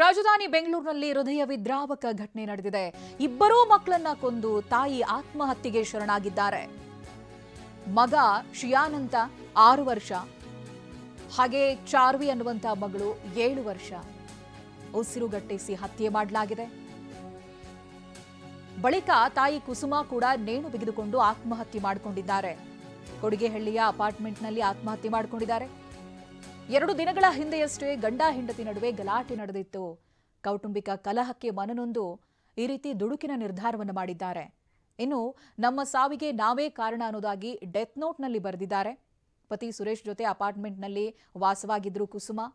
ರಾಜಧಾನಿ ಬೆಂಗಳೂರಿನಲ್ಲಿ ಹೃದಯ ವಿದ್ರಾವಕ ಘಟನೆ ನಡೆದಿದೆ. ಇಬ್ಬರೂ ಮಕ್ಕಳನ್ನ ಕೊಂದು ತಾಯಿ ಆತ್ಮಹತ್ಯೆಗೆ ಶರಣಾಗಿದ್ದಾರೆ. ಮಗ ಶಿಯಾನ್ ಅಂತ 6 ವರ್ಷ, ಹಾಗೆ ಚಾರ್ವಿ ಅನ್ನುವಂತ ಮಗಳು 7 ವರ್ಷ. ಉಸಿರುಗಟ್ಟಿಸಿ ಹತ್ಯೆ ಮಾಡಲಾಗಿದೆ. ಬಳಿಕ ತಾಯಿ ಕುಸುಮಾ ಕೂಡ ನೇಣು ಬಿಗಿದುಕೊಂಡು ಆತ್ಮಹತ್ಯೆ ಮಾಡಿಕೊಂಡಿದ್ದಾರೆ. ಕೊಡಿಗೆಹಳ್ಳಿಯ ಅಪಾರ್ಟ್ಮೆಂಟ್ನಲ್ಲಿ ಆತ್ಮಹತ್ಯೆ ಮಾಡಿಕೊಂಡಿದ್ದಾರೆ. 2 ದಿನಗಳ ಹಿಂದೆಯಷ್ಟೇ ಗಂಡ ಹೆಂಡತಿ ನಡುವೆ ಗಲಾಟೆ ನಡೆದಿತ್ತು. ಕೌಟುಂಬಿಕ ಕಲಹಕ್ಕೆ ಮನನೊಂದು ಈ ರೀತಿ ದುಡುಕಿನ ನಿರ್ಧಾರವನ್ನು ಮಾಡಿದ್ದಾರೆ. ಇನ್ನು ನಮ್ಮ ಸಾವಿಗೆ ನಾವೇ ಕಾರಣ ಅನ್ನೋದಾಗಿ ಡೆತ್ ನೋಟ್ನಲ್ಲಿ ಬರೆದಿದ್ದಾರೆ. ಪತಿ ಸುರೇಶ್ ಜೊತೆ ಅಪಾರ್ಟ್ಮೆಂಟ್ನಲ್ಲಿ ವಾಸವಾಗಿದ್ರು ಕುಸುಮಾ.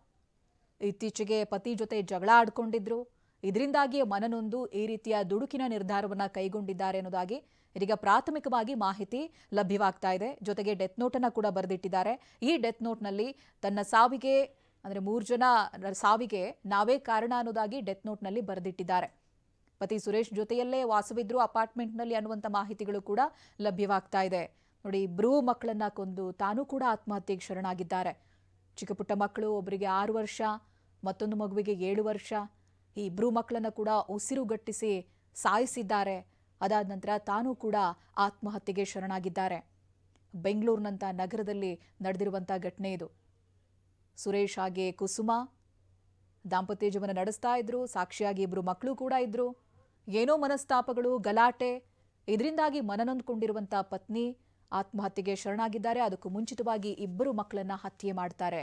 ಇತ್ತೀಚೆಗೆ ಪತಿ ಜೊತೆ ಜಗಳ ಆಡ್ಕೊಂಡಿದ್ರು. ಇದರಿಂದಾಗಿ ಮನನೊಂದು ಈ ರೀತಿಯ ದುಡುಕಿನ ನಿರ್ಧಾರವನ್ನ ಕೈಗೊಂಡಿದ್ದಾರೆ ಅನ್ನೋದಾಗಿ ಇದೀಗ ಪ್ರಾಥಮಿಕವಾಗಿ ಮಾಹಿತಿ ಲಭ್ಯವಾಗ್ತಾ ಇದೆ. ಜೊತೆಗೆ ಡೆತ್ ನೋಟನ್ನ ಕೂಡ ಬರೆದಿಟ್ಟಿದ್ದಾರೆ. ಈ ಡೆತ್ ನೋಟ್ನಲ್ಲಿ ತನ್ನ ಸಾವಿಗೆ ಅಂದ್ರೆ 3 ಜನ ಸಾವಿಗೆ ನಾವೇ ಕಾರಣ ಅನ್ನೋದಾಗಿ ಡೆತ್ ನೋಟ್ನಲ್ಲಿ ಬರೆದಿಟ್ಟಿದ್ದಾರೆ. ಪತಿ ಸುರೇಶ್ ಜೊತೆಯಲ್ಲೇ ವಾಸವಿದ್ರು ಅಪಾರ್ಟ್ಮೆಂಟ್ನಲ್ಲಿ ಅನ್ನುವಂಥ ಮಾಹಿತಿಗಳು ಕೂಡ ಲಭ್ಯವಾಗ್ತಾ ಇದೆ. ನೋಡಿ, ಇಬ್ಬರೂ ಮಕ್ಕಳನ್ನ ಕೊಂದು ತಾನೂ ಕೂಡ ಆತ್ಮಹತ್ಯೆಗೆ ಶರಣಾಗಿದ್ದಾರೆ. ಚಿಕ್ಕ ಪುಟ್ಟ ಮಕ್ಕಳು, ಒಬ್ಬರಿಗೆ 6 ವರ್ಷ, ಮತ್ತೊಂದು ಮಗುವಿಗೆ 7 ವರ್ಷ. ಈ ಇಬ್ಬರೂ ಮಕ್ಕಳನ್ನ ಕೂಡ ಉಸಿರುಗಟ್ಟಿಸಿ ಸಾಯಿಸಿದ್ದಾರೆ. ಅದಾದ ನಂತರ ತಾನೂ ಕೂಡ ಆತ್ಮಹತ್ಯೆಗೆ ಶರಣಾಗಿದ್ದಾರೆ. ಬೆಂಗಳೂರಿನಂಥ ನಗರದಲ್ಲಿ ನಡೆದಿರುವಂಥ ಘಟನೆ ಇದು. ಸುರೇಶ್ ಹಾಗೆ ಕುಸುಮಾ ದಾಂಪತ್ಯ ಜೀವನ ನಡೆಸ್ತಾ ಇದ್ರು. ಸಾಕ್ಷಿಯಾಗಿ ಇಬ್ಬರು ಮಕ್ಕಳು ಕೂಡ ಇದ್ರು. ಏನೋ ಮನಸ್ತಾಪಗಳು, ಗಲಾಟೆ, ಇದರಿಂದಾಗಿ ಮನನೊಂದ್ಕೊಂಡಿರುವಂಥ ಪತ್ನಿ ಆತ್ಮಹತ್ಯೆಗೆ ಶರಣಾಗಿದ್ದಾರೆ. ಅದಕ್ಕೂ ಮುಂಚಿತವಾಗಿ ಇಬ್ಬರು ಮಕ್ಕಳನ್ನ ಹತ್ಯೆ ಮಾಡ್ತಾರೆ.